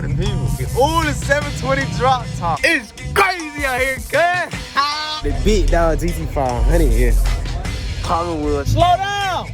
at the people. Ooh, the 720 drop top. It's crazy out here, cuz. The big dog GT500 here. Commonwealth. Slow down!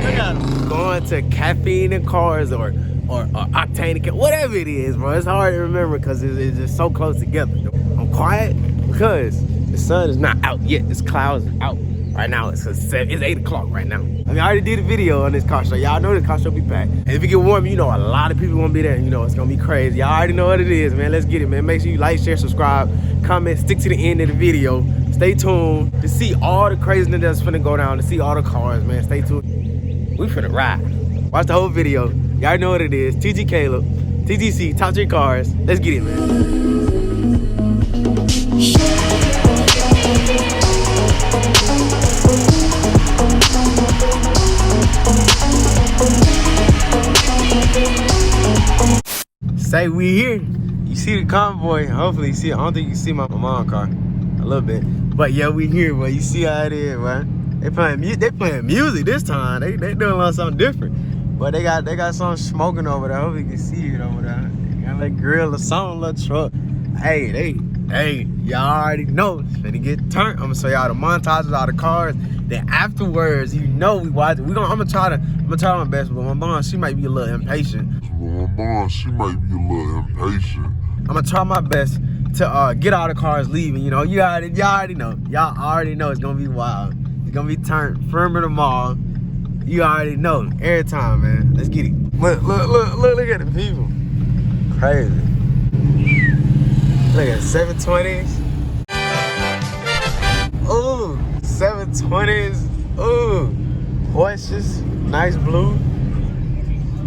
Look at him. Going to caffeine in cars or octane, whatever it is, bro. It's hard to remember because it's just so close together. I'm quiet because the sun is not out yet. This clouds are out. Right now, it's 8 o'clock right now. I mean, I already did a video on this car show. Y'all know the car show be packed. And if it get warm, you know, a lot of people won't be there. You know, it's gonna be crazy. Y'all already know what it is, man. Let's get it, man. Make sure you like, share, subscribe, comment, stick to the end of the video. Stay tuned to see all the craziness that's finna go down, to see all the cars, man. Stay tuned. We finna ride. Watch the whole video. Y'all already know what it is. TG Caleb, TGC, top 3 cars. Let's get it, man. Say we here. You see the convoy. Hopefully you see it. I don't think you see my mom's car. A little bit. But yeah, we here, boy. You see how it is, man. They playing music this time. They doing a little something different. But they got something smoking over there. I hope you can see it over there. They got like grill or something, little truck. Hey, y'all already know it's finna get turned. I'm gonna show y'all the montages, all the cars. Then afterwards, you know we watch it. I'm gonna try my best, but my mom, she might be a little impatient. I'm gonna try my best to get all the cars leaving. You know, y'all already know. Y'all already know it's gonna be wild. It's gonna be turned firmer tomorrow. You already know. Every time, man. Let's get it. Look at the people. Crazy. Look at 720s. Ooh, 720s. Ooh, Porsches. Nice blue.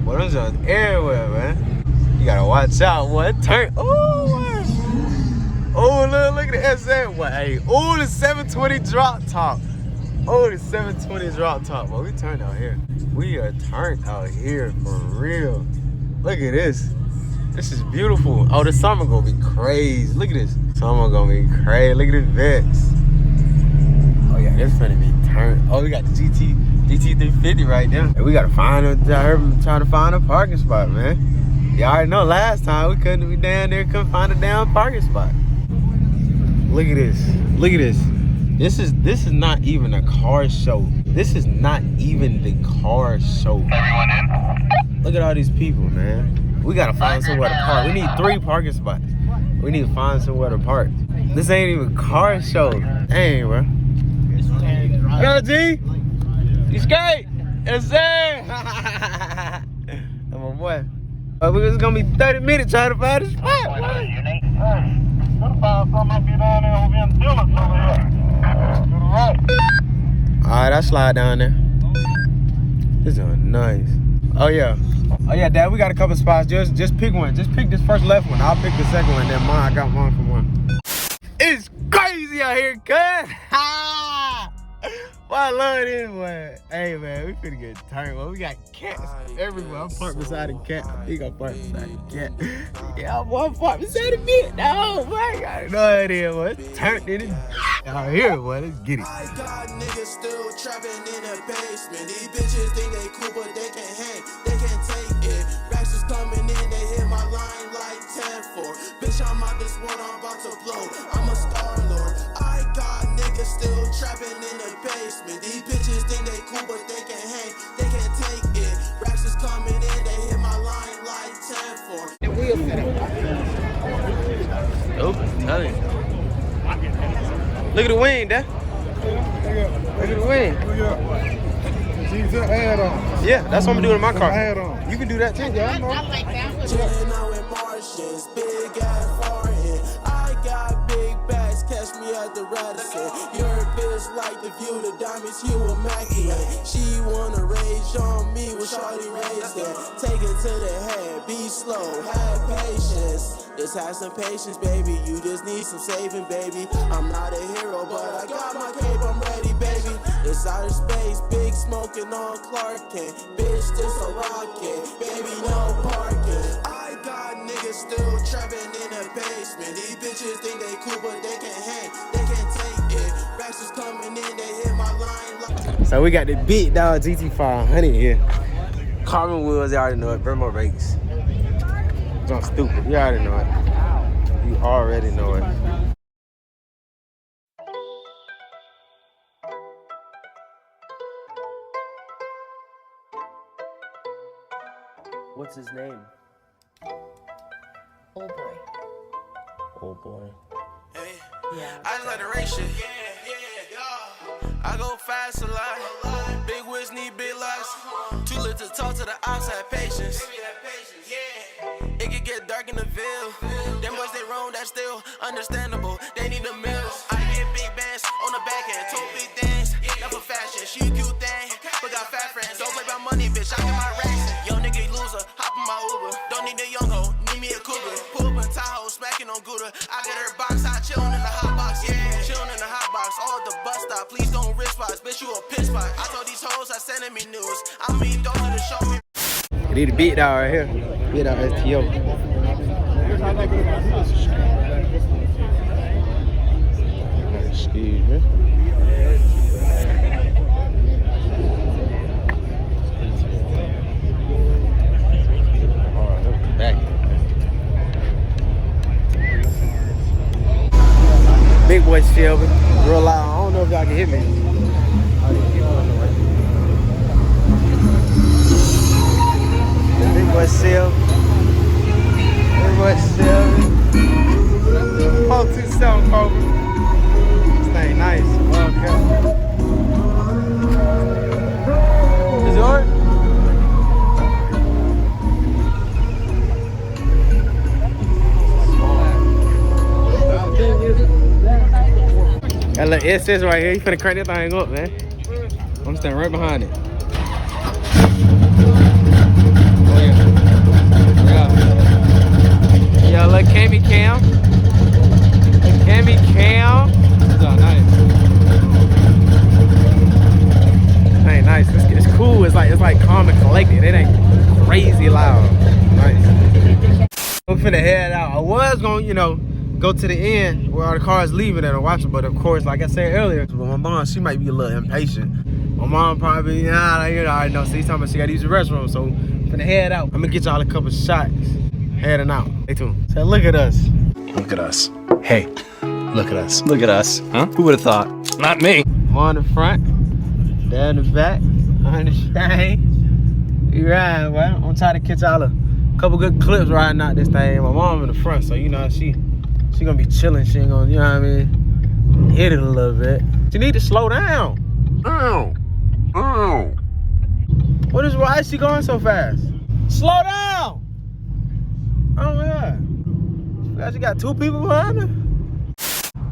Boy, those are everywhere, man. You gotta watch out, what? Turn. Ooh, look at the SM. What? Hey, ooh, the 720 drop top. Oh, the 720 drop top. Well, we turned out here. We are turned out here for real. Look at this. This is beautiful. Oh, the summer gonna be crazy. Look at this. Summer gonna be crazy. Look at this Vets. Oh yeah, this finna be turned. Oh, we got the GT 350 right there. And we gotta find trying to find a parking spot, man. Y'all already know last time we down there couldn't find a damn parking spot. Look at this. Look at this. This is not even a car show. This is not even the car show. Everyone in? Look at all these people, man. We gotta find somewhere to park. We need 3 parking spots. We need to find somewhere to park. This ain't even a car show. Dang, bro. Yo, G. You skate? Yes, sir. That's my boy. It's gonna be 30 minutes trying to find a spot. Alright, I slide down there. This is nice. Oh yeah, Dad, we got a couple spots. Just pick one. Just pick this first left one. I'll pick the second one. Then mine, I got one for one. It's crazy out here, cuz. Well, I love this one. Hey man, we finna get turned. Well, we got cats everywhere. I'm parked beside a cat. I think I'm parked beside a cat. Yeah, I'm parked beside a bit. No, man, I got no idea, boy. It's turned in it. Out here, boy. Let's get it. I got niggas still trapping in the basement. These bitches think they cool, but they can't hang. They can't take it. Racks is coming in, they hit my line like 10-4. Bitch, I'm out this one, I'm about to blow. I'm a star lord. I got niggas still trapping in the basement. These bitches think they cool, but they can't hang. They can't take it. Racks is coming in, they hit my line like 10-4. And we oh, tell you. Look at the wing, Dad. Look at the wing. Yeah, that's what I'm doing in my car. You can do that too. Yeah, I like that one. Big ass forehead. I got big bags, catch me at the Radisson. Your bitch like the view, the diamonds hue immaculate. She wanna rage on me with shawty raised that. Take it to the head, be slow, have patience. Just have some patience, baby. You just need some saving, baby. I'm not a hero, but I got my cape, I'm ready, baby. It's outer space, big smoking on Clark Kent. Bitch, this a rocket, baby, no parking. I got niggas still trapping in the basement. These bitches think they cool, but they can't hang. They can't take it. Racks is coming in, they hit my line like. So we got the big dog GT500 here. Carbon wheels, you already know it. Burn more brakes. Jump stupid. You already know it. You already know it. What's his name? Old boy. Oh boy. Hey, yeah. I just like the race shit. I go fast a lot. Big whips need big locks. Too little to talk to the outside patience. It can get dark in the Ville. Them boys they wrong, that's still understandable. They need the meals. I get big bands on the back end. Told big things, not for fashion. She a cute thing, but got fat friends. Don't play about money, bitch. I get my racks. Young nigga loser, hop in my Uber. Don't need a young hoe, need me a cougar. Pull up in Tahoe, smacking on Gouda. I get her box, I chillin' in the hot box. Yeah, chillin' in the hot box. All at the bus stop. Please don't risk spots, bitch. You a piss spot. I told these hoes I sending me news. I mean, don't do the show me. You need a beat out right here. Beat out STO. Excuse me. Back. Big boy Shelby. Real loud. I don't know if y'all can hear me. Big boy Shelby. Big boy Shelby. 427 Cobra. This thing nice. Well kept. Is yours? Got a little SS right here. You finna crank that thing up, man. I'm standing right behind it. Oh yeah. Yeah, look, Cammy Cam. Cammy Cam. It's all nice. Ain't nice. It's cool. It's like calm and collected. It ain't crazy loud. Nice. I'm finna head out. I was gonna, you know, go to the end where all the cars leaving and watch it, but of course, like I said earlier, but my mom, she might be a little impatient. My mom probably, you know, I already know. See, talking about she gotta use the restroom, so I'm finna head out. I'm gonna get y'all a couple shots. Heading out. Stay tuned. So look at us. Look at us. Hey, look at us. Look at us. Huh? Who would have thought? Not me. I'm on the front, dad in the back, on the thing. You riding, well, I'm trying to catch y'all a couple good clips riding out this thing. My mom in the front, so you know she gonna be chilling. She ain't gonna, you know what I mean, hit it a little bit. She need to slow down. Ow. Ow. Why is she going so fast? Slow down. Oh my God. She got two people behind her?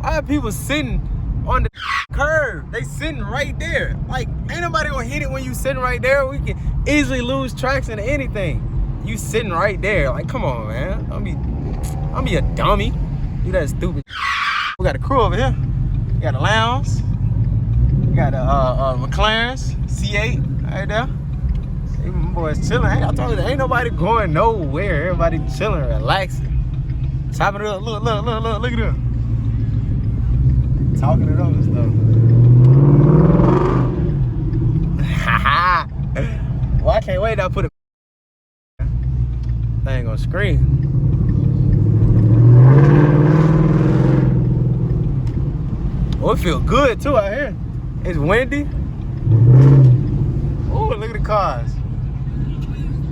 Why are people sitting on the curb? They sitting right there. Like, ain't nobody gonna hit it when you sitting right there. We can easily lose traction to anything. You sitting right there. Like, come on, man. Don't be a dummy. You that stupid. We got a crew over here. We got a lounge. We got a McLaren's C8 right there. Them boys chilling. Hey, I told you, ain't nobody going nowhere. Everybody chilling, relaxing. Chopping it up. Look at them. Talking it up and stuff. Well, I can't wait till I put it. They ain't gonna scream. Oh, it feel good too out here. It's windy. Oh, look at the cars.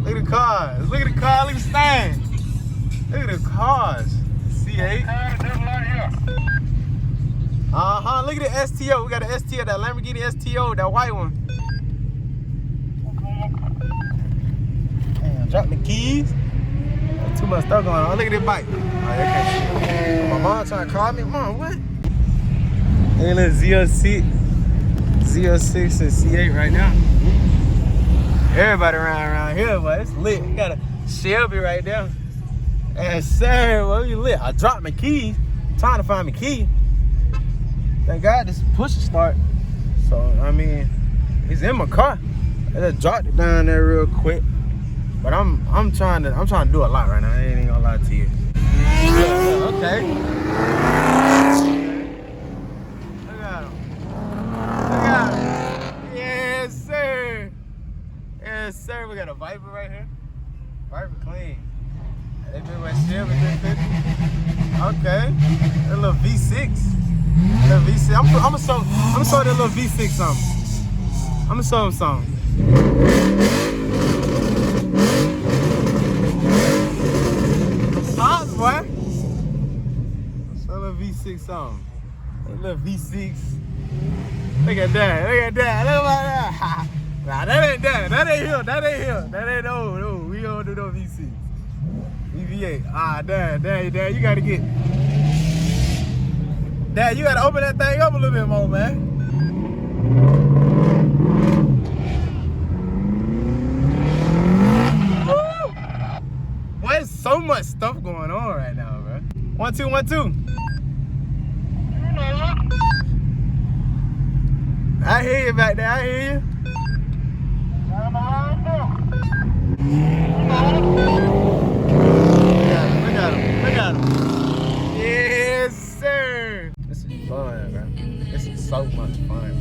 Look at the cars. Look at the car. Look at the stand. Look at the cars. C8. Look at the STO. We got an STO, that Lamborghini STO, that white one. Damn, drop the keys. Too much stuff going on. Look at this bike. Okay. My mom trying to call me. Mom, what? Hey, look, Z06 and C8 right now. Everybody around here, but it's lit. You got a Shelby right there. And sir, well, you lit. I dropped my keys. Trying to find my key. Thank God this push to start. So I mean, it's in my car. I just dropped it down there real quick. But I'm trying to do a lot right now. I ain't gonna lie to you. Okay. Look at him. Yes, sir. Yes, Yes, sir. We got a Viper right here. Viper clean. They been my shit with 350. Okay. That little V6. That V6. I'm gonna show that little V6 something. I'm gonna show him something. Hot, boy. Show a little V6 something. A little V6. Look at that. Look at that. Look at that. Nah, that ain't that. That ain't him. That ain't him. That ain't no. We don't do no V6. V8. Ah, Dad, you gotta get. Dad, you gotta open that thing up a little bit more, man. Woo! Boy, there's so much stuff going on right now, bro. 1 2 1 2. I hear you back there. I hear you. Look at him. Yes, sir. This is fun, bro. This is so much fun.